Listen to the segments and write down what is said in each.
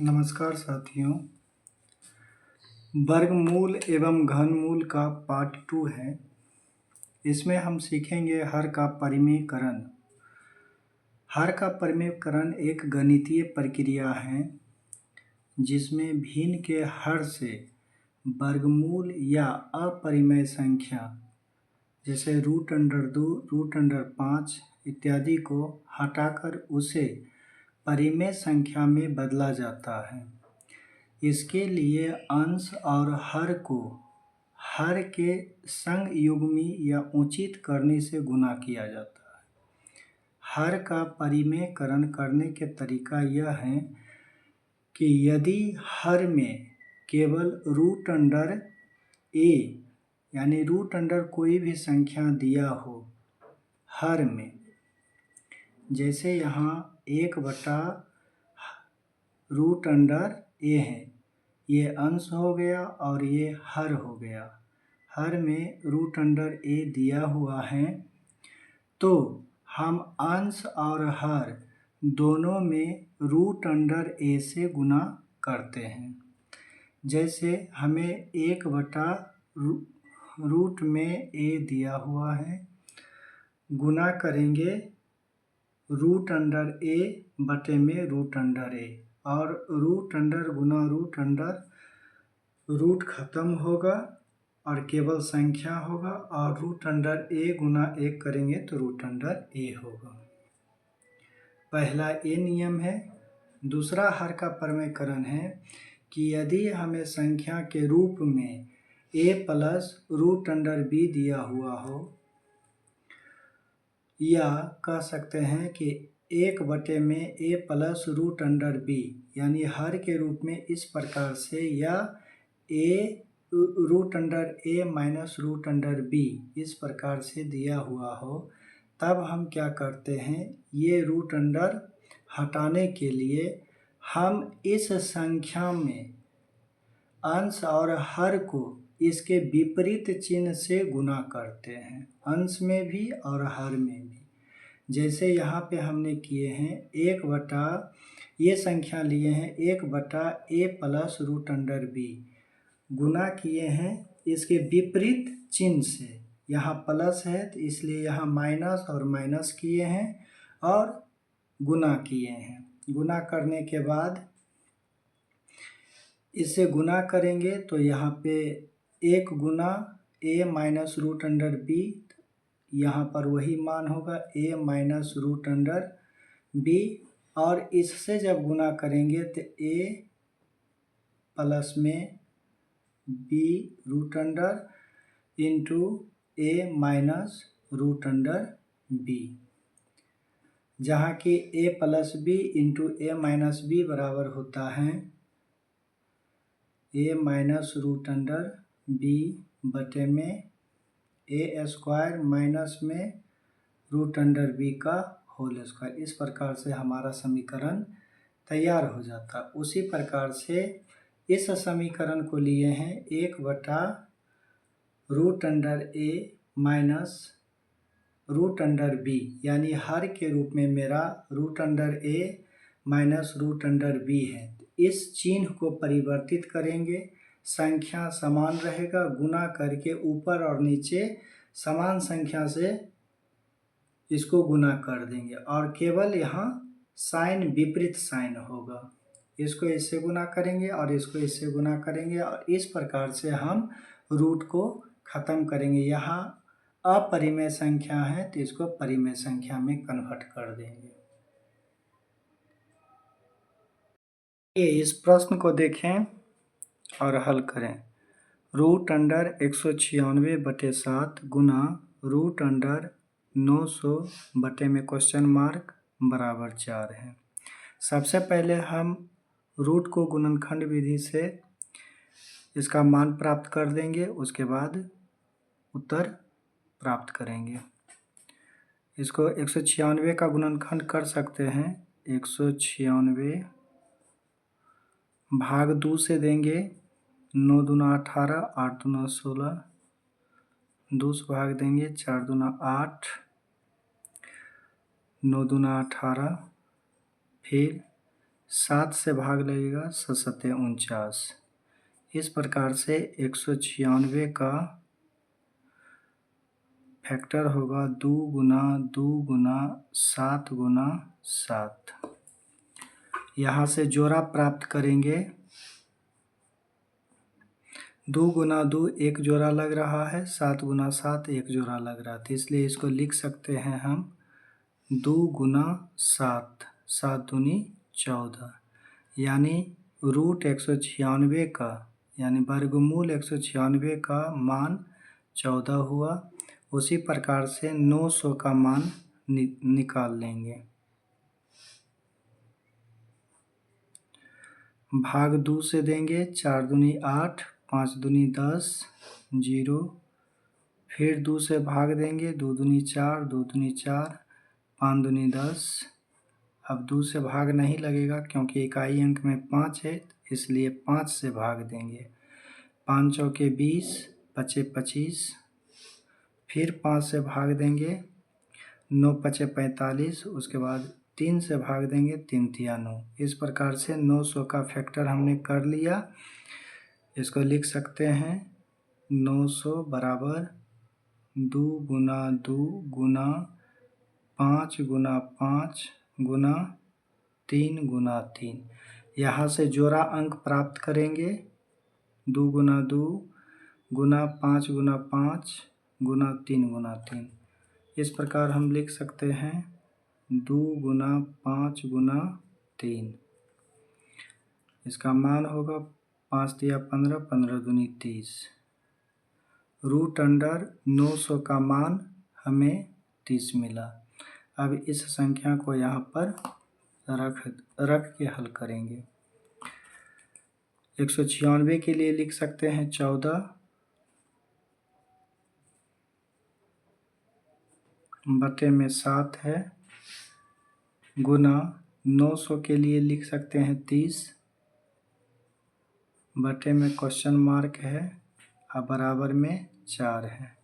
नमस्कार साथियों। वर्गमूल एवं घनमूल का पार्ट 2 है। इसमें हम सीखेंगे हर का परिमेयकरण। हर का परिमेयकरण एक गणितीय प्रक्रिया है जिसमें भिन्न के हर से वर्गमूल या अपरिमेय संख्या जैसे √2, √5 इत्यादि को हटाकर उसे परिमेय संख्या में बदला जाता है। इसके लिए अंश और हर को हर के संयुग्मी या उचित करने से गुणा किया जाता है। हर का परिमेयकरण करने के तरीका यह है कि यदि हर में केवल √a यानी √ कोई भी संख्या दिया हो हर में, जैसे यहाँ 1/√a है, ये अंश हो गया और ये हर हो गया। हर में √a दिया हुआ है तो हम अंश और हर दोनों में √a से गुणा करते हैं। जैसे हमें 1/रूट में a दिया हुआ है, गुणा करेंगे √a बटे में √a और √, गुना रूट खत्म होगा और केवल संख्या होगा और √a गुना 1 करेंगे तो √a होगा। पहला ये नियम है। दूसरा हर का परिमेयकरण है कि यदि हमें संख्या के रूप में a प्लस √b दिया हुआ हो, या कह सकते हैं कि 1 बटे में a प्लस √b यानी हर के रूप में इस प्रकार से, या √a माइनस √b इस प्रकार से दिया हुआ हो, तब हम क्या करते हैं, ये √, हटाने के लिए हम इस संख्या में अंश और हर को इसके विपरीत चिन्ह से गुणा करते हैं, अंश में भी और हर में भी। जैसे यहाँ पे हमने किए हैं ये संख्या लिए हैं 1/a प्लस √b, गुणा किए हैं इसके विपरीत चिन्ह से। यहाँ प्लस है तो इसलिए यहाँ माइनस और माइनस किए हैं और गुणा किए हैं। गुणा करने के बाद इसे गुणा करेंगे तो यहाँ पे 1 गुना a माइनस √b, यहाँ पर वही मान होगा a माइनस √b, और इससे जब गुणा करेंगे तो a प्लस में b √, into a minus √b, जहाँ कि a plus b into a minus b बराबर होता है a माइनस √b बटे में a स्क्वायर माइनस में √b का होल स्क्वायर। इस प्रकार से हमारा समीकरण तैयार हो जाता। उसी प्रकार से इस समीकरण को लिए हैं 1/√a माइनस √b, यानी हर के रूप में मेरा √a माइनस √b है। इस चिन्ह को परिवर्तित करेंगे, संख्या समान रहेगा, गुणा करके ऊपर और नीचे समान संख्या से इसको गुणा कर देंगे और केवल यहाँ साइन विपरीत साइन होगा। इसको इससे गुणा करेंगे और इसको इससे गुणा करेंगे और इस प्रकार से हम रूट को खत्म करेंगे। यहाँ अपरिमेय संख्या है तो इसको परिमेय संख्या में कन्वर्ट कर देंगे। इस प्रश्न को देखें और हल करें। √196/7 गुना √900 बटे में क्वेश्चन मार्क बराबर 4 है। सबसे पहले हम रूट को गुणनखंड विधि से इसका मान प्राप्त कर देंगे, उसके बाद उत्तर प्राप्त करेंगे। इसको 196 का गुणनखंड कर सकते हैं। 196 भाग 2 से देंगे, 9 दूना 18, 8 दूना 16, 2 से भाग देंगे, 4 दूना 8, 9 दूना 18, फिर 7 से भाग लगेगा 7×7 = 49। इस प्रकार से 196 का फैक्टर होगा 2 गुना 2 गुना 7 गुना 7। यहाँ से जोड़ा प्राप्त करेंगे। 2 गुना 2 एक जोड़ा लग रहा है, 7 गुना 7 एक जोड़ा लग रहा था, इसलिए इसको लिख सकते हैं हम 2 गुना 7, 7 दूनी 14, यानी रूट 196 का यानी वर्गमूल 196 का मान 14 हुआ। उसी प्रकार से 900 का मान निकाल लेंगे। भाग 2 से देंगे, 4 दूनी 8, 5 दूनी 10, 0। फिर 2 से भाग देंगे, 2 दूनी 4, 2 दूनी 4, 5 दूनी 10। अब 2 से भाग नहीं लगेगा क्योंकि इकाई अंक में 5 है, इसलिए 5 से भाग देंगे। 5 चौके 20, पचे 25। फिर 5 से भाग देंगे, 9 पचे 45। उसके बाद 3 से भाग देंगे, 3 तिया 9। इस प्रकार से 900 का फैक्टर हमने कर लिया। इसको लिख सकते हैं 900 बराबर 2 गुना 2 गुना 5 गुना 5 गुना 3 गुना 3। यहाँ से जोड़ा अंक प्राप्त करेंगे। 2 गुना 2 गुना 5 गुना 5 गुना 3 गुना 3। इस प्रकार हम लिख सकते हैं 2 गुना 5 गुना 3। इसका मान होगा 5 तिया 15, 15 दूनी 30। रूट अंडर 900 का मान हमें 30 मिला। अब इस संख्या को यहाँ पर रख के हल करेंगे। 196 के लिए लिख सकते हैं 14 बटे में 7 है, गुना 900 के लिए लिख सकते हैं 30 बटे में क्वेश्चन मार्क है और बराबर में 4 है।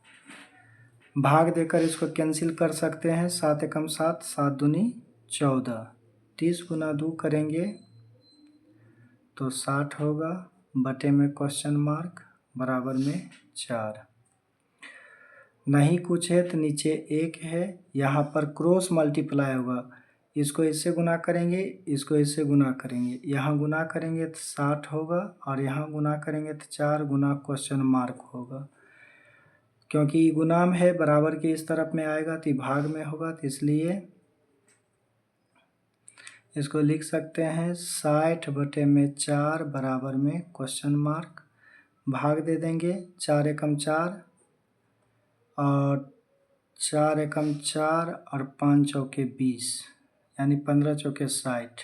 भाग देकर इसको कैंसिल कर सकते हैं। 7 एकम 7, 7 दूनी 14। 30 गुना 2 करेंगे तो 60 होगा, बटे में क्वेश्चन मार्क बराबर में 4। नहीं कुछ है तो नीचे 1 है, यहाँ पर क्रॉस मल्टीप्लाई होगा। इसको इससे गुना करेंगे, इसको इससे गुना करेंगे। यहाँ गुना करेंगे तो 60 होगा और यहाँ गुना करेंगे तो 4 गुना क्वेश्चन मार्क होगा। क्योंकि गुणाम है, बराबर के इस तरफ में आएगा तो भाग में होगा, तो इसलिए इसको लिख सकते हैं 60 बटे में 4 बराबर में क्वेश्चन मार्क। भाग दे देंगे, 4 एकम 4 और 4 एकम 4 और 5 चौके 20, यानी 15 चौके 60।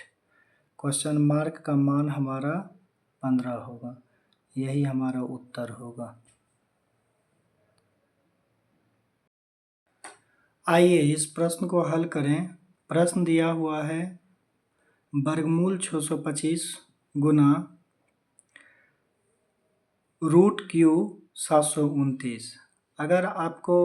क्वेश्चन मार्क का मान हमारा 15 होगा। यही हमारा उत्तर होगा। आइए इस प्रश्न को हल करें। प्रश्न दिया हुआ है वर्गमूल 625 गुना रूट क्यू 729। अगर आपको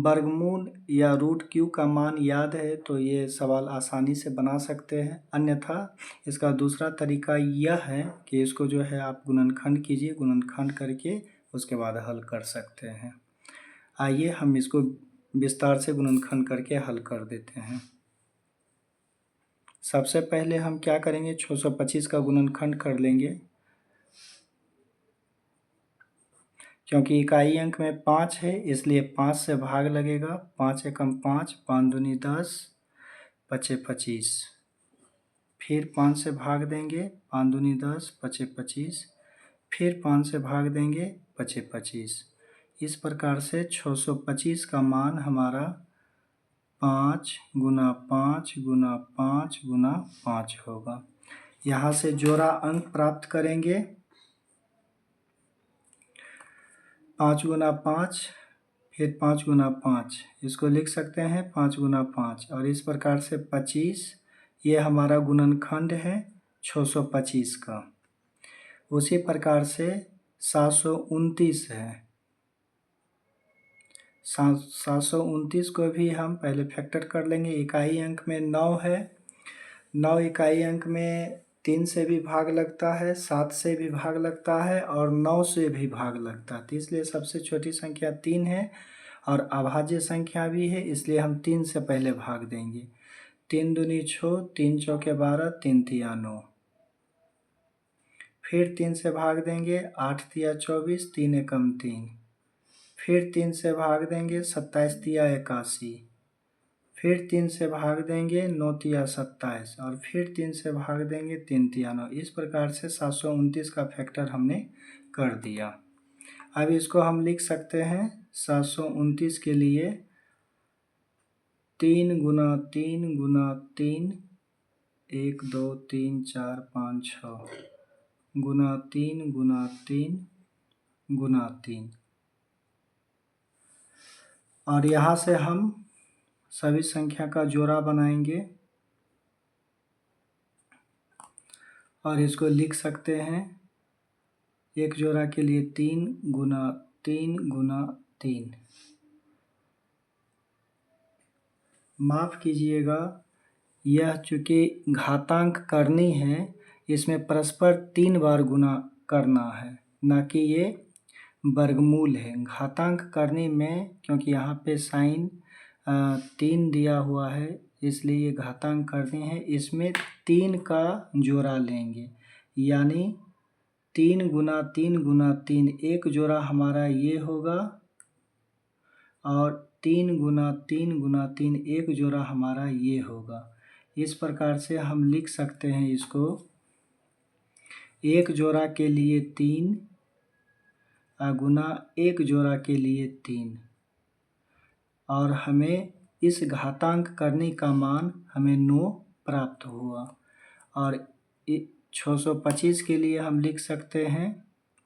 वर्गमूल या रूट क्यू का मान याद है तो ये सवाल आसानी से बना सकते हैं। अन्यथा इसका दूसरा तरीका यह है कि इसको जो है आप गुणनखंड कीजिए, गुणनखंड करके उसके बाद हल कर सकते हैं। आइए हम इसको विस्तार से गुणनखंड करके हल कर देते हैं। सबसे पहले हम क्या करेंगे, 625 का गुणनखंड कर लेंगे। क्योंकि इकाई अंक में 5 है इसलिए 5 से भाग लगेगा। 5 एकम 5, 5 दूनी 10, पचे 25। फिर 5 से भाग देंगे, 5 दूनी 10, पचे 25। फिर 5 से भाग देंगे, पचे 25। इस प्रकार से 625 का मान हमारा 5 गुना 5 गुना 5 गुना 5 होगा। यहाँ से जोड़ा अंक प्राप्त करेंगे। 5 गुना 5, फिर 5 गुना 5, इसको लिख सकते हैं 5 गुना 5। और इस प्रकार से 25, ये हमारा गुणनखंड है 625 का। उसी प्रकार से 729 है। 729 को भी हम पहले फैक्टर कर लेंगे। इकाई अंक में 9 है 9 इकाई अंक में 3 से भी भाग लगता है, 7 से भी भाग लगता है और 9 से भी भाग लगता है। तो इसलिए सबसे छोटी संख्या 3 है और अभाज्य संख्या भी है, इसलिए हम 3 से पहले भाग देंगे। 3 दूनी 6, 3 चौके 12, 3 तिया 9। फिर 3 से भाग देंगे, 8 तिया 24, 3 एकम 3। फिर 3 से भाग देंगे, 27 तिया 81। फिर 3 से भाग देंगे, 9 तिया 27 और फिर 3 से भाग देंगे, 3 तिया 9। इस प्रकार से 729 का फैक्टर हमने कर दिया। अब इसको हम लिख सकते हैं 729 के लिए 3 गुना 3 गुना 3, 1 2 3 4 5 6 गुना 3 गुना 3 गुना 3। और यहाँ से हम सभी संख्या का जोड़ा बनाएंगे और इसको लिख सकते हैं एक जोड़ा के लिए 3 गुना 3 गुना 3। माफ़ कीजिएगा, यह चूँकि घातांक करनी है, इसमें परस्पर 3 बार गुना करना है, ना कि ये वर्गमूल है। घातांक करने में क्योंकि यहाँ पे साइन 3 दिया हुआ है, इसलिए ये घातांक करने हैं। इसमें 3 का जोड़ा लेंगे, यानी 3 गुना 3 गुना 3, एक जोड़ा हमारा ये होगा और 3 गुना 3 गुना 3, एक जोड़ा हमारा ये होगा। इस प्रकार से हम लिख सकते हैं इसको, एक जोड़ा के लिए 3 गुना एक जोड़ा के लिए 3, और हमें इस घातांक करने का मान हमें 9 प्राप्त हुआ। और 625 के लिए हम लिख सकते हैं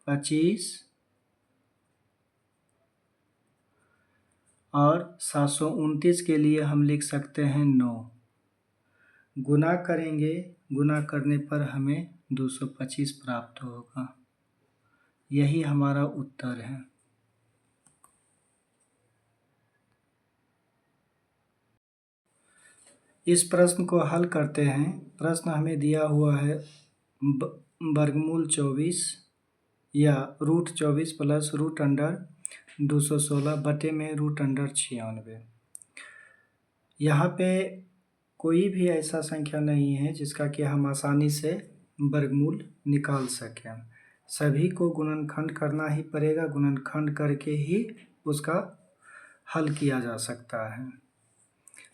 25 और 729 के लिए हम लिख सकते हैं 9। गुना करेंगे, गुना करने पर हमें 225 प्राप्त होगा। यही हमारा उत्तर है। इस प्रश्न को हल करते हैं। प्रश्न हमें दिया हुआ है वर्गमूल 24 या रूट 24 प्लस रूट अंडर 216 बटे में रूट अंडर 96। यहाँ पे कोई भी ऐसा संख्या नहीं है जिसका कि हम आसानी से वर्गमूल निकाल सकें। सभी को गुणनखंड करना ही पड़ेगा, गुणनखंड करके ही उसका हल किया जा सकता है।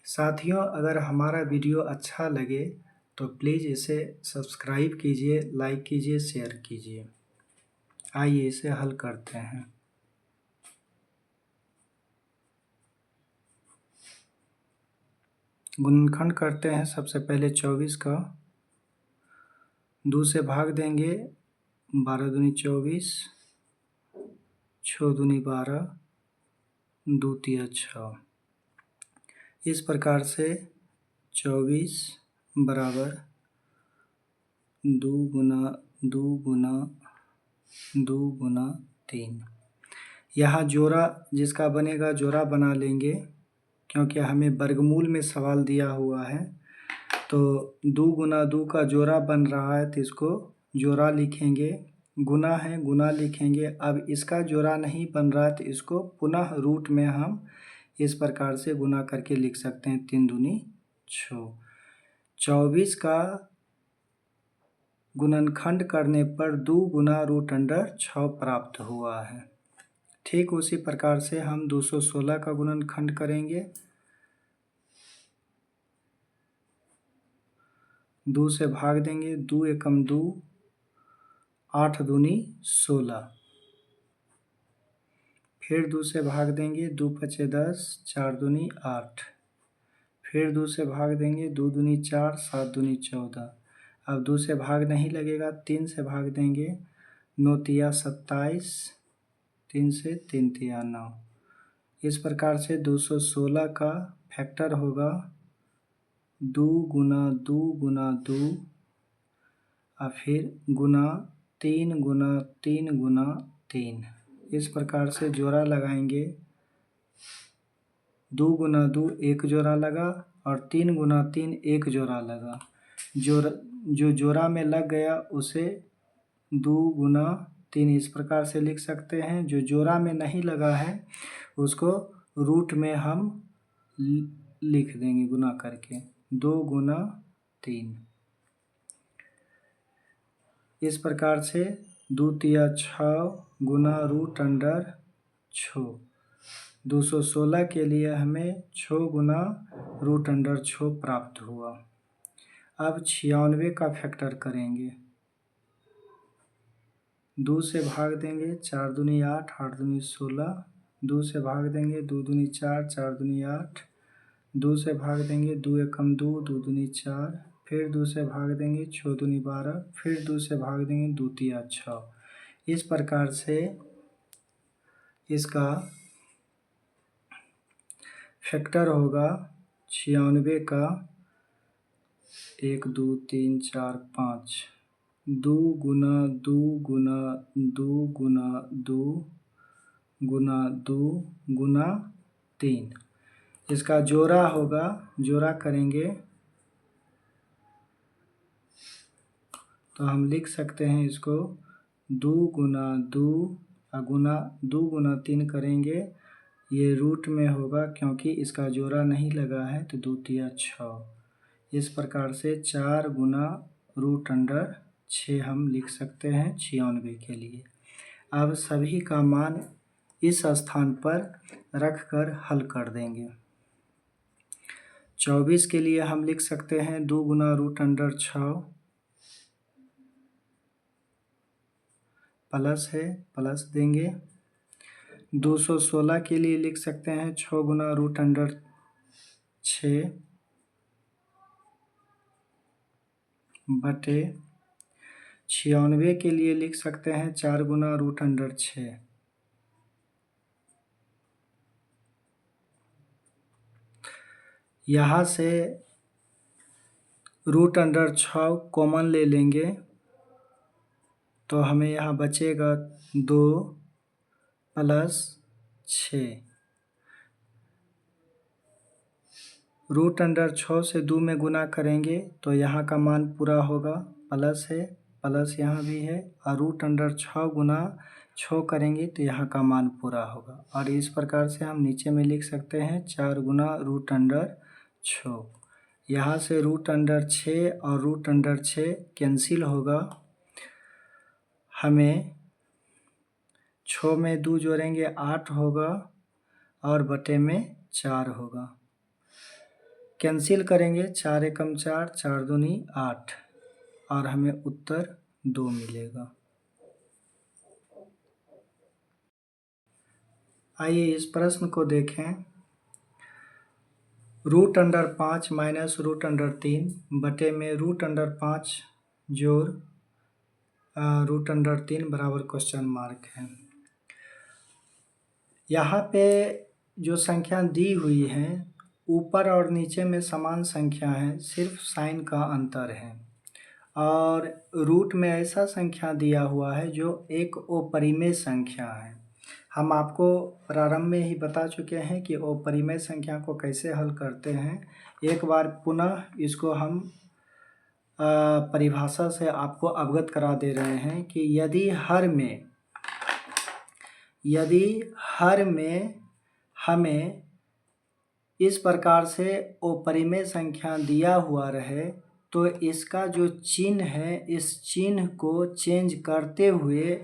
साथियों, अगर हमारा वीडियो अच्छा लगे तो प्लीज़ इसे सब्सक्राइब कीजिए, लाइक कीजिए, शेयर कीजिए। आइए इसे हल करते हैं। गुणनखंड करते हैं। सबसे पहले 24 का 2 से भाग देंगे, 12 दूनी 24, 6 दूनी 12, 2 तिया 6। इस प्रकार से 24 बराबर 2 गुना 2 गुना 2 गुना 3। यहाँ जोड़ा जिसका बनेगा जोड़ा बना लेंगे, क्योंकि हमें वर्गमूल में सवाल दिया हुआ है। तो 2 गुना 2 का जोड़ा बन रहा है, तो इसको जोड़ा लिखेंगे। गुना है, गुना लिखेंगे। अब इसका जोड़ा नहीं बन रहा है तो इसको पुनः रूट में हम इस प्रकार से गुना करके लिख सकते हैं। 3 दूनी 6। 24 का गुणनखंड करने पर 2 गुना रूट अंडर 6 प्राप्त हुआ है। ठीक उसी प्रकार से हम 216 का गुणनखंड करेंगे। 2 से भाग देंगे, 2 एकम 2, 8 दूनी 16। फिर 2 से भाग देंगे, 2 पचे 10, 4 दूनी 8। फिर 2 से भाग देंगे, 2 दूनी 4, 7 दूनी 14। अब 2 से भाग नहीं लगेगा, 3 से भाग देंगे, 9 तिया 27, 3 से 3 तिया 9। इस प्रकार से 216 का फैक्टर होगा 2 गुना 2 गुना 2 और फिर गुना 3 गुना 3 गुना 3। इस प्रकार से जोड़ा लगाएंगे। 2 गुना 2 एक जोड़ा लगा और 3 गुना 3 एक जोड़ा लगा। जो जोड़ा में लग गया उसे 2 गुना 3 इस प्रकार से लिख सकते हैं। जो जोड़ा में नहीं लगा है उसको रूट में हम लिख देंगे गुना करके 2 गुना 3। इस प्रकार से 2 तिया 6 गुना रूट अंडर 6। 216 के लिए हमें 6 गुना रूट अंडर 6 प्राप्त हुआ। अब 96 का फैक्टर करेंगे। 2 से भाग देंगे 4 दूनी 8, 8 दूनी 16। 2 से भाग देंगे 2 दूनी 4, 4 दूनी 8। 2 से भाग देंगे 2 एकम 2, 2 दूनी 4। फिर 2 से भाग देंगे 6 दूनी 12। फिर 2 से भाग देंगे 2 तिया 6। इस प्रकार से इसका फैक्टर होगा 96 का 1 2 3 4 5 2 गुना 2 गुना 2 गुना 2 गुना 2 गुना 3। इसका जोड़ा होगा, जोड़ा करेंगे तो हम लिख सकते हैं इसको 2 गुना 2 गुना 2 गुना 3 करेंगे। ये रूट में होगा क्योंकि इसका जोड़ा नहीं लगा है तो 2 तिया 6। इस प्रकार से 4 गुना रूट अंडर 6 हम लिख सकते हैं 96 के लिए। अब सभी का मान इस स्थान पर रख कर हल कर देंगे। 24 के लिए हम लिख सकते हैं 2 गुना रूट अंडर 6 प्लस है, प्लस देंगे। 216 के लिए लिख सकते हैं 6 गुना रूट अंडर 6 बटे 96 के लिए लिख सकते हैं 4 गुना रूट अंडर 6। यहाँ से रूट अंडर 6 कॉमन ले लेंगे तो हमें यहाँ बचेगा 2 प्लस 6। रूट अंडर 6 से 2 में गुना करेंगे तो यहाँ का मान पूरा होगा, प्लस है, प्लस यहाँ भी है। और रूट अंडर 6 गुना 6 करेंगे तो यहाँ का मान पूरा होगा। और इस प्रकार से हम नीचे में लिख सकते हैं 4 गुना रूट अंडर 6। यहाँ से रूट अंडर 6 और रूट अंडर 6 कैंसिल होगा। हमें 6 में 2 जोड़ेंगे 8 होगा और बटे में 4 होगा। कैंसिल करेंगे 4 एकम 4, 4 दूनी 8 और हमें उत्तर 2 मिलेगा। आइए इस प्रश्न को देखें। Root under 5 minus root under 3 बटे में रूट अंडर 5 जोड़ रूट अंडर 3 बराबर क्वेश्चन मार्क है। यहाँ पे जो संख्या दी हुई है ऊपर और नीचे में समान संख्या है, सिर्फ साइन का अंतर है। और रूट में ऐसा संख्या दिया हुआ है जो एक अपरिमेय संख्या है। हम आपको प्रारंभ में ही बता चुके हैं कि अपरिमेय संख्या को कैसे हल करते हैं। एक बार पुनः इसको हम परिभाषा से आपको अवगत करा दे रहे हैं कि यदि हर में हमें इस प्रकार से अपरिमेय संख्या दिया हुआ रहे तो इसका जो चिन्ह है इस चिन्ह को चेंज करते हुए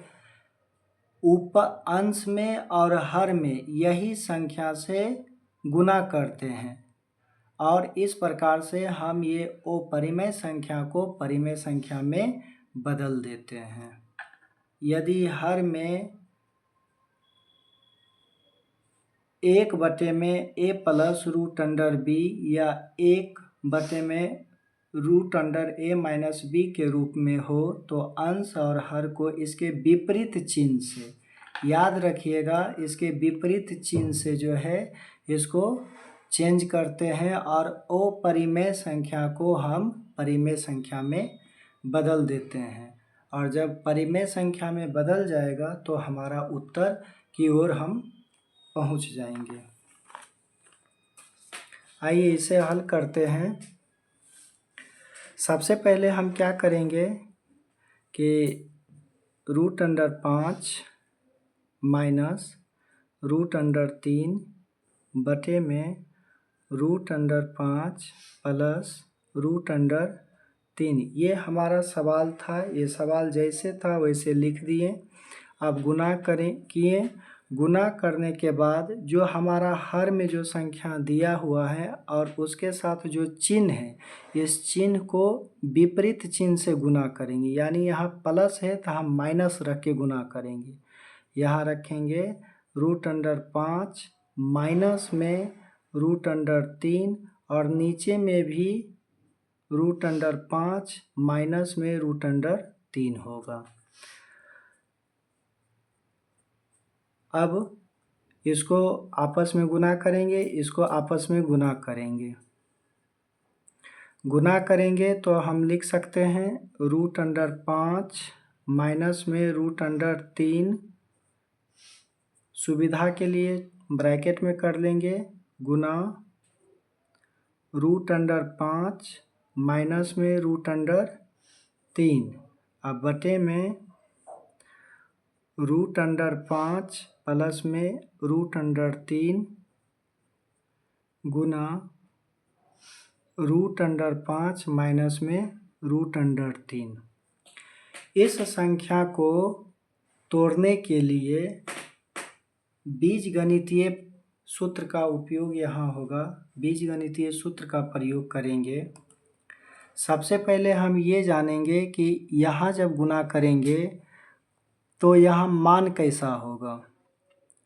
ऊपर अंश में और हर में यही संख्या से गुना करते हैं और इस प्रकार से हम ये अपरिमेय संख्या को परिमेय संख्या में बदल देते हैं। यदि हर में 1 बटे में a plus root under b या 1 बटे में root under a minus b के रूप में हो तो अंश और हर को इसके विपरीत चिन्ह से, याद रखिएगा, इसके विपरीत चिन्ह से जो है इसको चेंज करते हैं और अपरिमेय संख्या को हम परिमेय संख्या में बदल देते हैं। और जब परिमेय संख्या में बदल जाएगा तो हमारा उत्तर की ओर हम पहुंच जाएंगे। आइए इसे हल करते हैं। सबसे पहले हम क्या करेंगे कि √5 माइनस √3 बटे में √5 प्लस √3। ये हमारा सवाल था, ये सवाल जैसे था वैसे लिख दिए। अब गुना किए। गुना करने के बाद जो हमारा हर में जो संख्या दिया हुआ है और उसके साथ जो चिन्ह है, इस चिन्ह को विपरीत चिन्ह से गुना करेंगे। यानी यहाँ प्लस है तो हम माइनस रख के गुना करेंगे। यहाँ रखेंगे √5 माइनस में √3 और नीचे में भी √5 माइनस में √3 होगा। अब इसको आपस में गुना करेंगे, इसको आपस में गुना करेंगे। गुना करेंगे तो हम लिख सकते हैं √5 माइनस में √3, सुविधा के लिए ब्रैकेट में कर लेंगे, गुना √5 माइनस में √3 अब बटे में √5 प्लस में √3 गुना √5 माइनस में √3। इस संख्या को तोड़ने के लिए बीजगणितीय सूत्र का उपयोग यहाँ होगा। बीजगणितीय सूत्र का प्रयोग करेंगे। सबसे पहले हम ये जानेंगे कि यहाँ जब गुना करेंगे तो यहाँ मान कैसा होगा।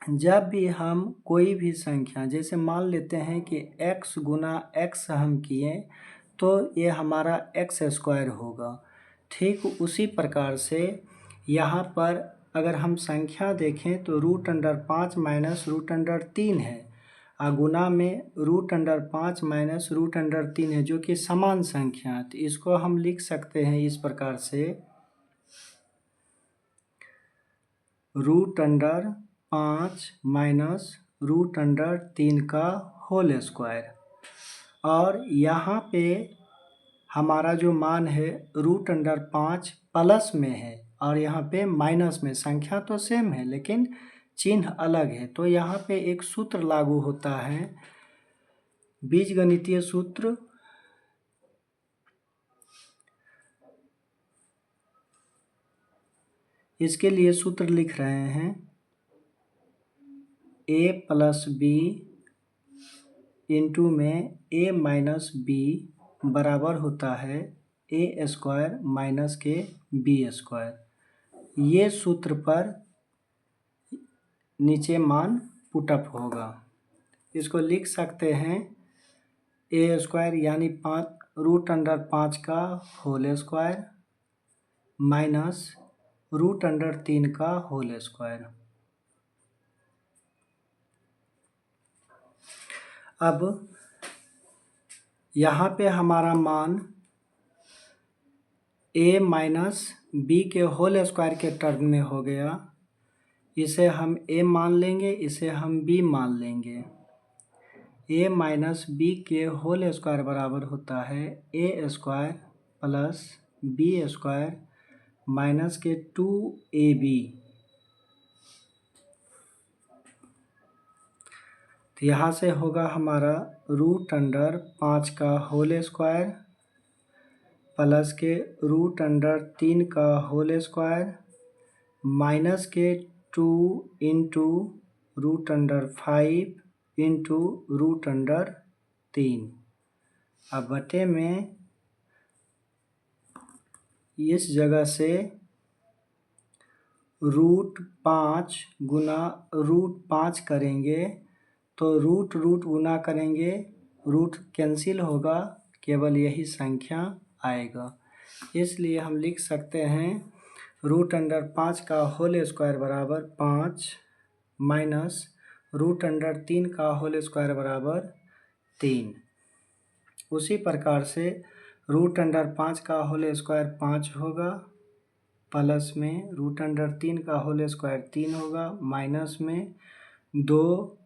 जब भी हम कोई भी संख्या, जैसे मान लेते हैं कि x गुना x हम किए तो ये हमारा x² होगा। ठीक उसी प्रकार से यहाँ पर अगर हम संख्या देखें तो √5 माइनस √3 है और गुना में √5 माइनस √3 है, जो कि समान संख्या है। तो इसको हम लिख सकते हैं इस प्रकार से, √5 माइनस √3 का होल स्क्वायर। और यहाँ पे हमारा जो मान है √5 प्लस में है और यहाँ पे माइनस में। संख्या तो सेम है लेकिन चिन्ह अलग है, तो यहाँ पे एक सूत्र लागू होता है, बीजगणितीय सूत्र। इसके लिए सूत्र लिख रहे हैं, a प्लस b इंटू में a माइनस b बराबर होता है a² माइनस के b²। ये सूत्र पर नीचे मान पुटअप होगा। इसको लिख सकते हैं a² यानी √5 का होल स्क्वायर माइनस √3 का होल स्क्वायर। अब यहाँ पे हमारा मान a माइनस b के होल स्क्वायर के टर्म में हो गया। इसे हम a मान लेंगे, इसे हम b मान लेंगे। a माइनस b के होल स्क्वायर बराबर होता है a² प्लस b² माइनस के 2ab। तो यहाँ से होगा हमारा √5 का होल स्क्वायर प्लस के √3 का होल स्क्वायर माइनस के 2 इंटू √5 इंटू √3। अब बटे में इस जगह से √5 गुना √5 करेंगे तो रूट गुना करेंगे, रूट कैंसिल होगा, केवल यही संख्या आएगा। इसलिए हम लिख सकते हैं √5 का होल स्क्वायर बराबर 5 माइनस √3 का होल स्क्वायर बराबर 3। उसी प्रकार से √5 का होल स्क्वायर 5 होगा, प्लस में √3 का होल स्क्वायर 3 होगा, माइनस में 2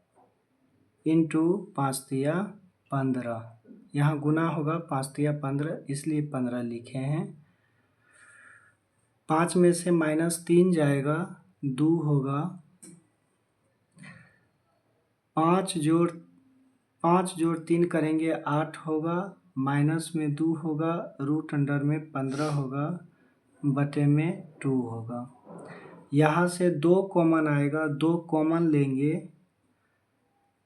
इंटू 5 दिया 15। यहाँ गुना होगा 5 तिया 15, इसलिए 15 लिखे हैं। 5 में से -3 जाएगा, 2 होगा। 5 जोड़ 3 करेंगे 8 होगा, माइनस में 2 होगा, रूट अंडर में 15 होगा, बटे में 2 होगा। यहाँ से 2 कॉमन आएगा, 2 कॉमन लेंगे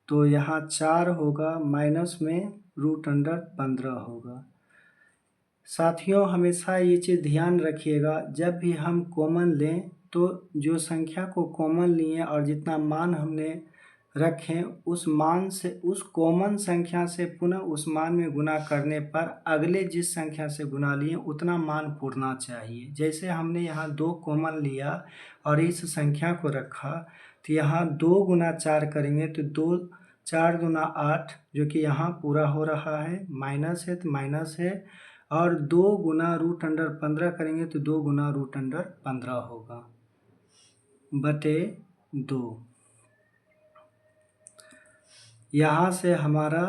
तो यहाँ 4 होगा, माइनस में रूट अंडर 15 होगा। साथियों हमेशा ये चीज़ ध्यान रखिएगा, जब भी हम कॉमन लें तो जो संख्या को कॉमन लिए और जितना मान हमने रखें उस मान से, उस कॉमन संख्या से पुनः उस मान में गुना करने पर अगले जिस संख्या से गुना लिए उतना मान पूरना चाहिए। जैसे हमने यहाँ 2 कॉमन लिया और इस संख्या को रखा, तो यहाँ 2 गुना 4 करेंगे तो 2 4 गुना 8, जो कि यहाँ पूरा हो रहा है, माइनस है तो माइनस है, और 2 गुना रूट अंडर 15 करेंगे तो 2 गुना रूट अंडर 15 होगा, बटे 2। यहाँ से हमारा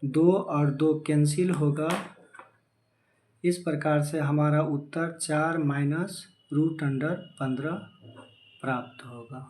2 और 2 कैंसिल होगा। इस प्रकार से हमारा उत्तर 4 माइनस रूट अंडर 15 प्राप्त होगा।